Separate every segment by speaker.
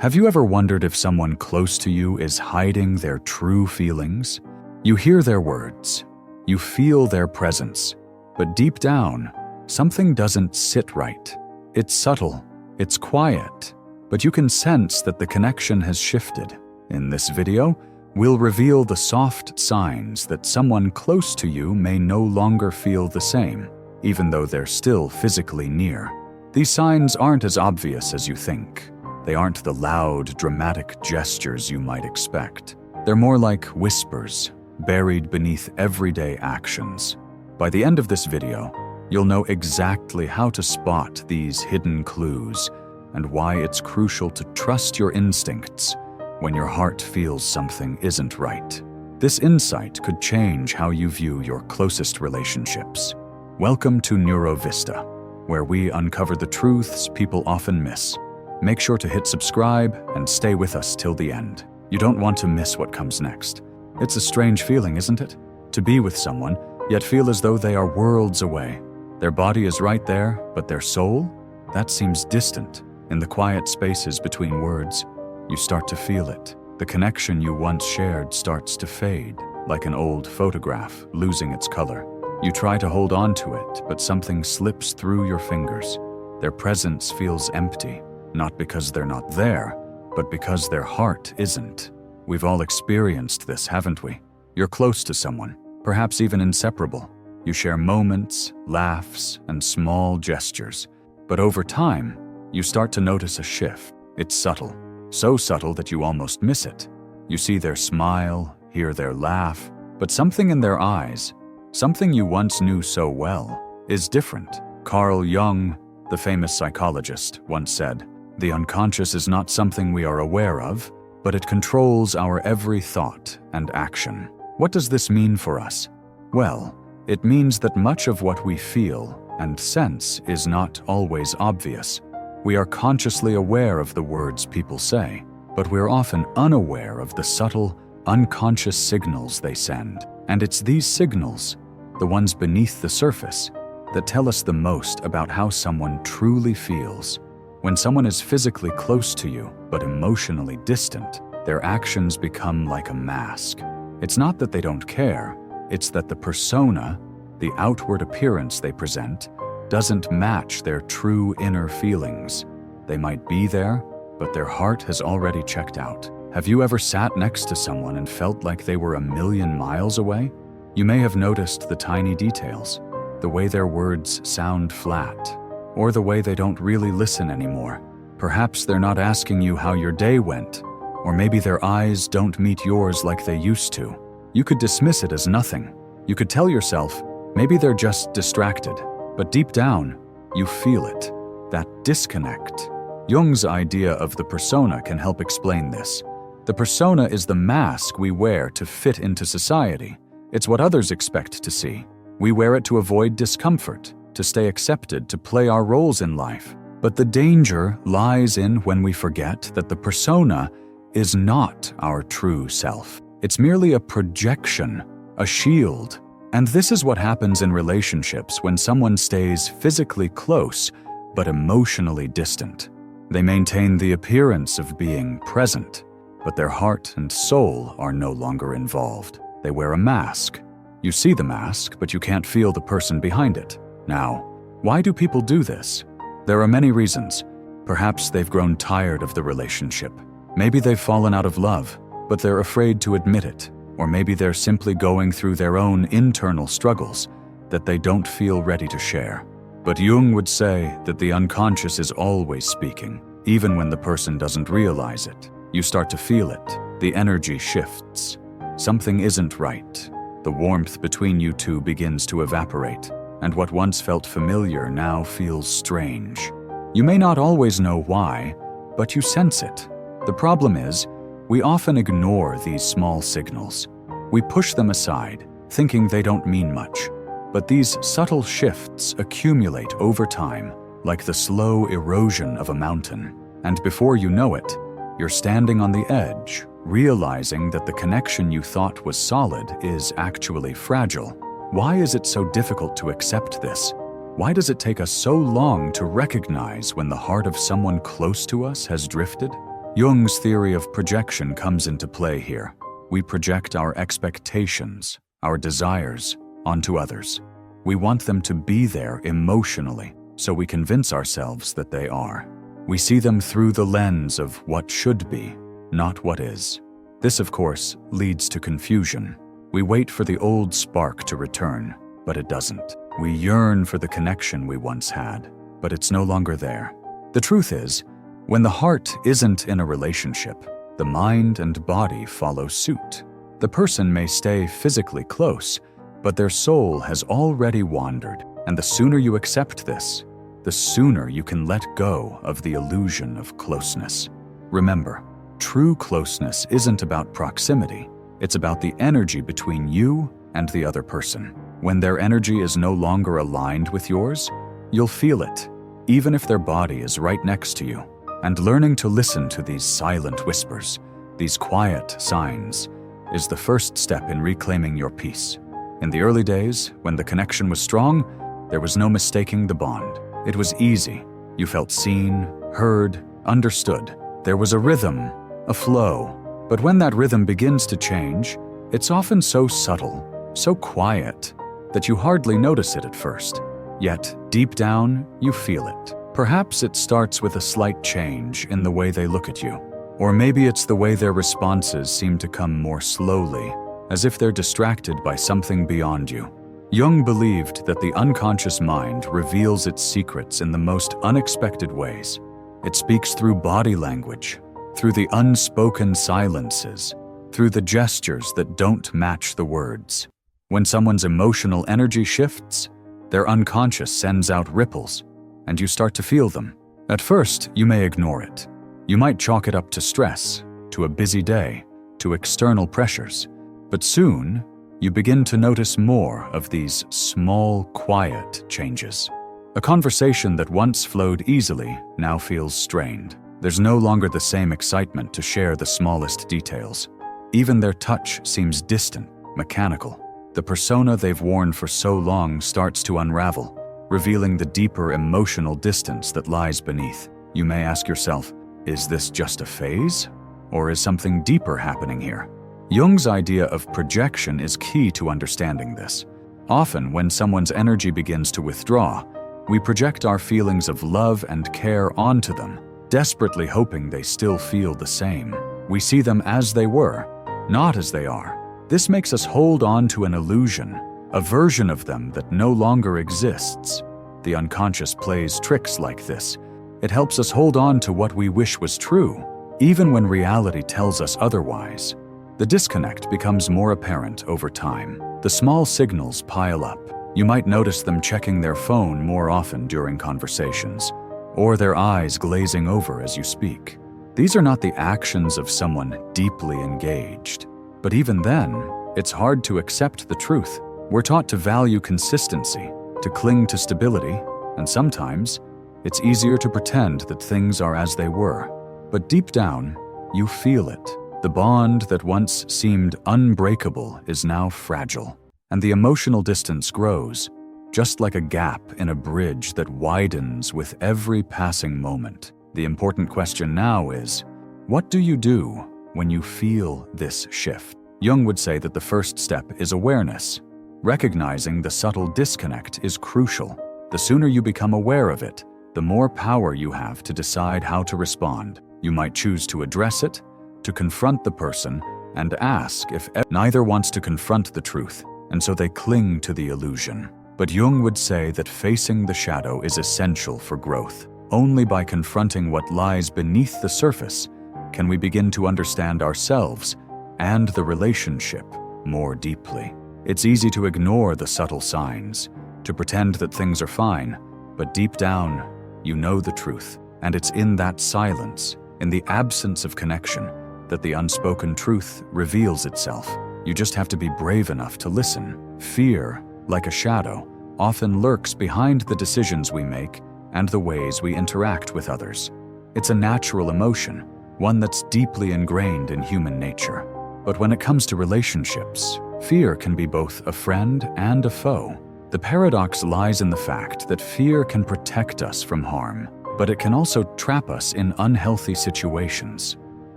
Speaker 1: Have you ever wondered if someone close to you is hiding their true feelings? You hear their words, you feel their presence, but deep down, something doesn't sit right. It's subtle, it's quiet, but you can sense that the connection has shifted. In this video, we'll reveal the soft signs that someone close to you may no longer feel the same, even though they're still physically near. These signs aren't as obvious as you think. They aren't the loud, dramatic gestures you might expect. They're more like whispers, buried beneath everyday actions. By the end of this video, you'll know exactly how to spot these hidden clues and why it's crucial to trust your instincts when your heart feels something isn't right. This insight could change how you view your closest relationships. Welcome to NeuroVista, where we uncover the truths people often miss. Make sure to hit subscribe and stay with us till the end. You don't want to miss what comes next. It's a strange feeling, isn't it? To be with someone, yet feel as though they are worlds away. Their body is right there, but their soul? That seems distant. In the quiet spaces between words, you start to feel it. The connection you once shared starts to fade, like an old photograph losing its color. You try to hold on to it, but something slips through your fingers. Their presence feels empty. Not because they're not there, but because their heart isn't. We've all experienced this, haven't we? You're close to someone, perhaps even inseparable. You share moments, laughs, and small gestures. But over time, you start to notice a shift. It's subtle, so subtle that you almost miss it. You see their smile, hear their laugh, but something in their eyes, something you once knew so well, is different. Carl Jung, the famous psychologist, once said, "The unconscious is not something we are aware of, but it controls our every thought and action." What does this mean for us? Well, it means that much of what we feel and sense is not always obvious. We are consciously aware of the words people say, but we're often unaware of the subtle, unconscious signals they send. And it's these signals, the ones beneath the surface, that tell us the most about how someone truly feels. When someone is physically close to you, but emotionally distant, their actions become like a mask. It's not that they don't care, it's that the persona, the outward appearance they present, doesn't match their true inner feelings. They might be there, but their heart has already checked out. Have you ever sat next to someone and felt like they were a million miles away? You may have noticed the tiny details, the way their words sound flat, or the way they don't really listen anymore. Perhaps they're not asking you how your day went, or maybe their eyes don't meet yours like they used to. You could dismiss it as nothing. You could tell yourself, maybe they're just distracted, but deep down, you feel it, that disconnect. Jung's idea of the persona can help explain this. The persona is the mask we wear to fit into society. It's what others expect to see. We wear it to avoid discomfort, to stay accepted, to play our roles in life. But the danger lies in when we forget that the persona is not our true self. It's merely a projection, a shield. And this is what happens in relationships when someone stays physically close, but emotionally distant. They maintain the appearance of being present, but their heart and soul are no longer involved. They wear a mask. You see the mask, but you can't feel the person behind it. Now, why do people do this? There are many reasons. Perhaps they've grown tired of the relationship. Maybe they've fallen out of love, but they're afraid to admit it. Or maybe they're simply going through their own internal struggles that they don't feel ready to share. But Jung would say that the unconscious is always speaking, even when the person doesn't realize it. You start to feel it. The energy shifts. Something isn't right. The warmth between you two begins to evaporate, and what once felt familiar now feels strange. You may not always know why, but you sense it. The problem is, we often ignore these small signals. We push them aside, thinking they don't mean much. But these subtle shifts accumulate over time, like the slow erosion of a mountain. And before you know it, you're standing on the edge, realizing that the connection you thought was solid is actually fragile. Why is it so difficult to accept this? Why does it take us so long to recognize when the heart of someone close to us has drifted? Jung's theory of projection comes into play here. We project our expectations, our desires, onto others. We want them to be there emotionally, so we convince ourselves that they are. We see them through the lens of what should be, not what is. This, of course, leads to confusion. We wait for the old spark to return, but it doesn't. We yearn for the connection we once had, but it's no longer there. The truth is, when the heart isn't in a relationship, the mind and body follow suit. The person may stay physically close, but their soul has already wandered, and the sooner you accept this, the sooner you can let go of the illusion of closeness. Remember, true closeness isn't about proximity. It's about the energy between you and the other person. When their energy is no longer aligned with yours, you'll feel it, even if their body is right next to you. And learning to listen to these silent whispers, these quiet signs, is the first step in reclaiming your peace. In the early days, when the connection was strong, there was no mistaking the bond. It was easy. You felt seen, heard, understood. There was a rhythm, a flow. But when that rhythm begins to change, it's often so subtle, so quiet, that you hardly notice it at first. Yet, deep down, you feel it. Perhaps it starts with a slight change in the way they look at you. Or maybe it's the way their responses seem to come more slowly, as if they're distracted by something beyond you. Jung believed that the unconscious mind reveals its secrets in the most unexpected ways. It speaks through body language, through the unspoken silences, through the gestures that don't match the words. When someone's emotional energy shifts, their unconscious sends out ripples, and you start to feel them. At first, you may ignore it. You might chalk it up to stress, to a busy day, to external pressures. But soon, you begin to notice more of these small, quiet changes. A conversation that once flowed easily now feels strained. There's no longer the same excitement to share the smallest details. Even their touch seems distant, mechanical. The persona they've worn for so long starts to unravel, revealing the deeper emotional distance that lies beneath. You may ask yourself, is this just a phase? Or is something deeper happening here? Jung's idea of projection is key to understanding this. Often, when someone's energy begins to withdraw, we project our feelings of love and care onto them, desperately hoping they still feel the same. We see them as they were, not as they are. This makes us hold on to an illusion, a version of them that no longer exists. The unconscious plays tricks like this. It helps us hold on to what we wish was true, even when reality tells us otherwise. The disconnect becomes more apparent over time. The small signals pile up. You might notice them checking their phone more often during conversations, or their eyes glazing over as you speak. These are not the actions of someone deeply engaged. But even then, it's hard to accept the truth. We're taught to value consistency, to cling to stability, and sometimes it's easier to pretend that things are as they were. But deep down, you feel it. The bond that once seemed unbreakable is now fragile, and the emotional distance grows, just like a gap in a bridge that widens with every passing moment. The important question now is, what do you do when you feel this shift? Jung would say that the first step is awareness. Recognizing the subtle disconnect is crucial. The sooner you become aware of it, the more power you have to decide how to respond. You might choose to address it, to confront the person, and ask if neither wants to confront the truth, and so they cling to the illusion. But Jung would say that facing the shadow is essential for growth. Only by confronting what lies beneath the surface can we begin to understand ourselves and the relationship more deeply. It's easy to ignore the subtle signs, to pretend that things are fine, but deep down, you know the truth. And it's in that silence, in the absence of connection, that the unspoken truth reveals itself. You just have to be brave enough to listen. Fear, like a shadow, often lurks behind the decisions we make and the ways we interact with others. It's a natural emotion, one that's deeply ingrained in human nature. But when it comes to relationships, fear can be both a friend and a foe. The paradox lies in the fact that fear can protect us from harm, but it can also trap us in unhealthy situations.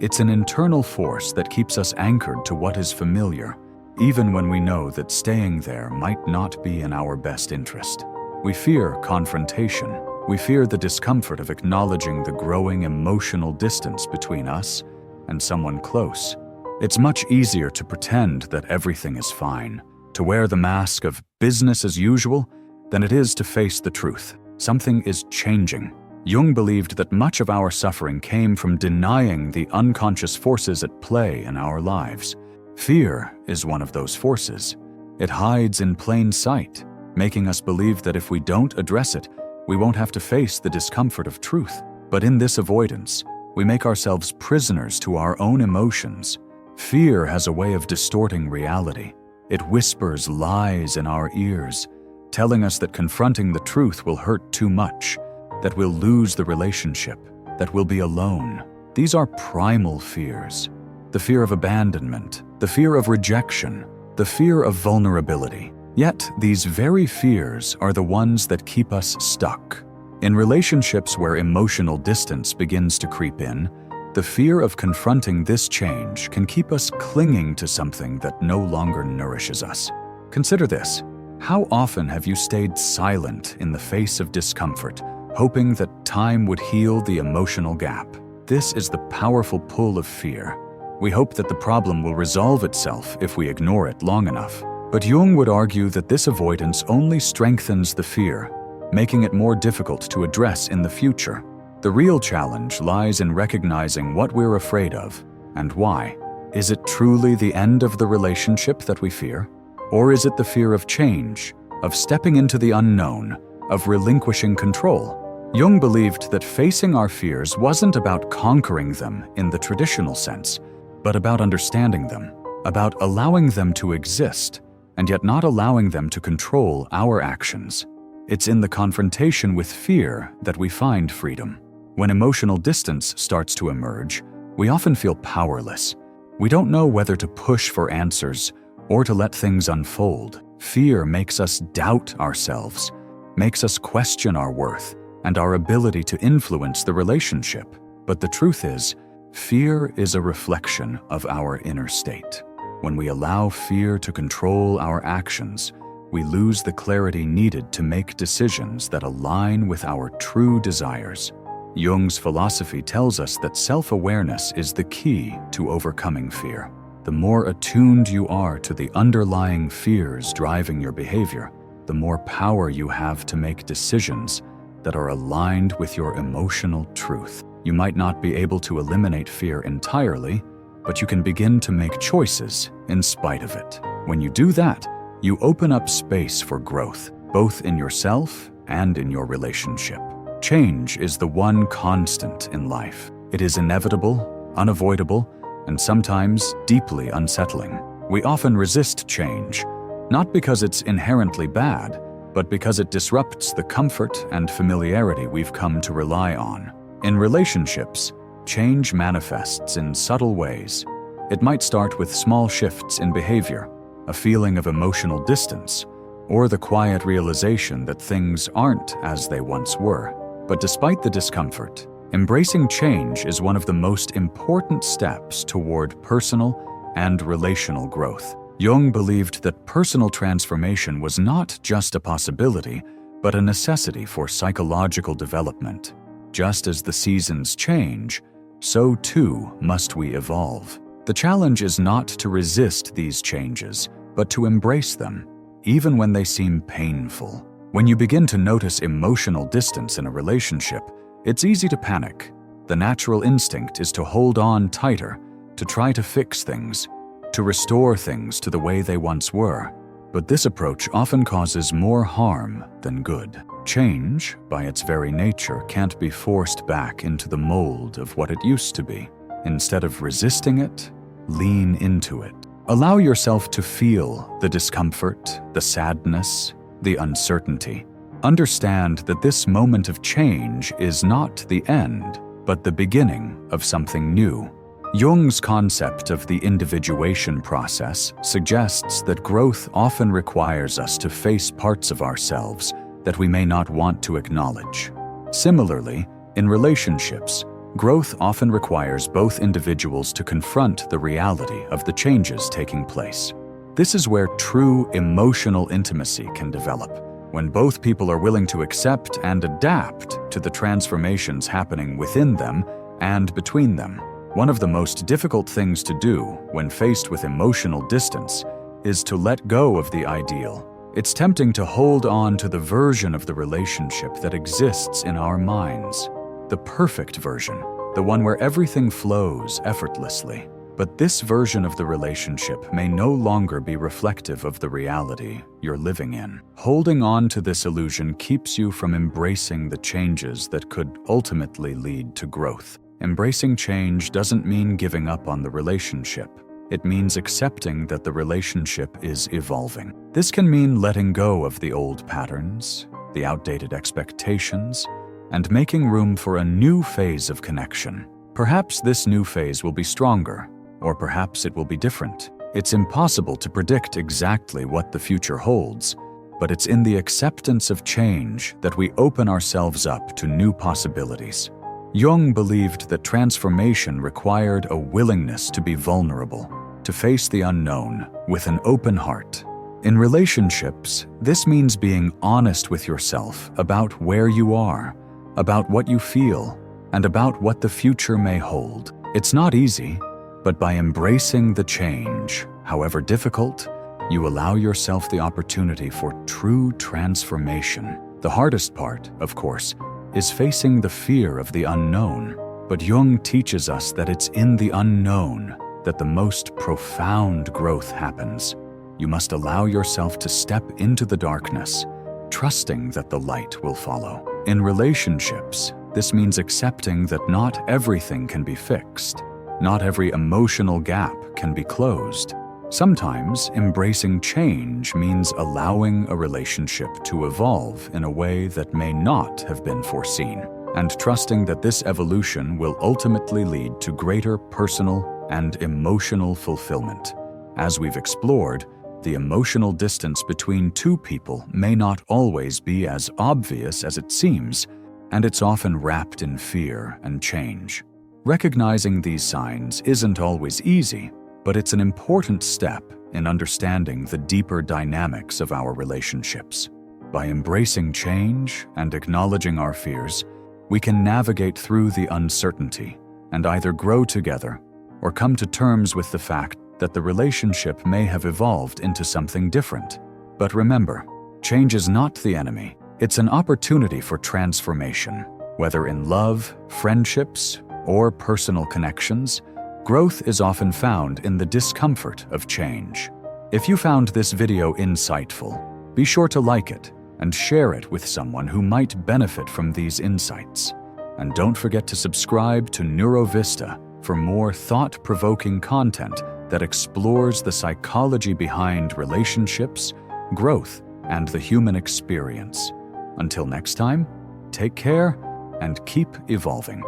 Speaker 1: It's an internal force that keeps us anchored to what is familiar, even when we know that staying there might not be in our best interest. We fear confrontation. We fear the discomfort of acknowledging the growing emotional distance between us and someone close. It's much easier to pretend that everything is fine, to wear the mask of business as usual, than it is to face the truth. Something is changing. Jung believed that much of our suffering came from denying the unconscious forces at play in our lives. Fear is one of those forces. It hides in plain sight, making us believe that if we don't address it, we won't have to face the discomfort of truth. But in this avoidance, we make ourselves prisoners to our own emotions. Fear has a way of distorting reality. It whispers lies in our ears, telling us that confronting the truth will hurt too much, that we'll lose the relationship, that we'll be alone. These are primal fears. The fear of abandonment, the fear of rejection, the fear of vulnerability. Yet, these very fears are the ones that keep us stuck. In relationships where emotional distance begins to creep in, the fear of confronting this change can keep us clinging to something that no longer nourishes us. Consider this. How often have you stayed silent in the face of discomfort, hoping that time would heal the emotional gap? This is the powerful pull of fear. We hope that the problem will resolve itself if we ignore it long enough. But Jung would argue that this avoidance only strengthens the fear, making it more difficult to address in the future. The real challenge lies in recognizing what we're afraid of and why. Is it truly the end of the relationship that we fear? Or is it the fear of change, of stepping into the unknown, of relinquishing control? Jung believed that facing our fears wasn't about conquering them in the traditional sense, but about understanding them, about allowing them to exist, and yet not allowing them to control our actions. It's in the confrontation with fear that we find freedom. When emotional distance starts to emerge, we often feel powerless. We don't know whether to push for answers or to let things unfold. Fear makes us doubt ourselves, makes us question our worth and our ability to influence the relationship. But the truth is, fear is a reflection of our inner state. When we allow fear to control our actions, we lose the clarity needed to make decisions that align with our true desires. Jung's philosophy tells us that self-awareness is the key to overcoming fear. The more attuned you are to the underlying fears driving your behavior, the more power you have to make decisions that are aligned with your emotional truth. You might not be able to eliminate fear entirely, but you can begin to make choices in spite of it. When you do that, you open up space for growth, both in yourself and in your relationship. Change is the one constant in life. It is inevitable, unavoidable, and sometimes deeply unsettling. We often resist change, not because it's inherently bad, but because it disrupts the comfort and familiarity we've come to rely on. In relationships, change manifests in subtle ways. It might start with small shifts in behavior, a feeling of emotional distance, or the quiet realization that things aren't as they once were. But despite the discomfort, embracing change is one of the most important steps toward personal and relational growth. Jung believed that personal transformation was not just a possibility, but a necessity for psychological development. Just as the seasons change, so too must we evolve. The challenge is not to resist these changes, but to embrace them, even when they seem painful. When you begin to notice emotional distance in a relationship, it's easy to panic. The natural instinct is to hold on tighter, to try to fix things, to restore things to the way they once were. But this approach often causes more harm than good. Change, by its very nature, can't be forced back into the mold of what it used to be. Instead of resisting it, lean into it. Allow yourself to feel the discomfort, the sadness, the uncertainty. Understand that this moment of change is not the end, but the beginning of something new. Jung's concept of the individuation process suggests that growth often requires us to face parts of ourselves that we may not want to acknowledge. Similarly, in relationships, Growth often requires both individuals to confront the reality of the changes taking place. This is where true emotional intimacy can develop, when both people are willing to accept and adapt to the transformations happening within them and between them. One of the most difficult things to do when faced with emotional distance is to let go of the ideal. It's tempting to hold on to the version of the relationship that exists in our minds, the perfect version, the one where everything flows effortlessly. But this version of the relationship may no longer be reflective of the reality you're living in. Holding on to this illusion keeps you from embracing the changes that could ultimately lead to growth. Embracing change doesn't mean giving up on the relationship. It means accepting that the relationship is evolving. This can mean letting go of the old patterns, the outdated expectations, and making room for a new phase of connection. Perhaps this new phase will be stronger, or perhaps it will be different. It's impossible to predict exactly what the future holds, but it's in the acceptance of change that we open ourselves up to new possibilities. Jung believed that transformation required a willingness to be vulnerable, to face the unknown with an open heart. In relationships, this means being honest with yourself about where you are, about what you feel, and about what the future may hold. It's not easy, but by embracing the change, however difficult, you allow yourself the opportunity for true transformation. The hardest part, of course, is facing the fear of the unknown. But Jung teaches us that it's in the unknown that the most profound growth happens. You must allow yourself to step into the darkness, trusting that the light will follow. In relationships, this means accepting that not everything can be fixed. Not every emotional gap can be closed. Sometimes embracing change means allowing a relationship to evolve in a way that may not have been foreseen, and trusting that this evolution will ultimately lead to greater personal and emotional fulfillment. As we've explored, the emotional distance between two people may not always be as obvious as it seems, and it's often wrapped in fear and change. Recognizing these signs isn't always easy, but it's an important step in understanding the deeper dynamics of our relationships. By embracing change and acknowledging our fears, we can navigate through the uncertainty and either grow together or come to terms with the fact that the relationship may have evolved into something different. But remember, change is not the enemy. It's an opportunity for transformation. Whether in love, friendships, or personal connections, growth is often found in the discomfort of change. If you found this video insightful, be sure to like it and share it with someone who might benefit from these insights. And don't forget to subscribe to NeuroVista for more thought-provoking content that explores the psychology behind relationships, growth, and the human experience. Until next time, take care and keep evolving.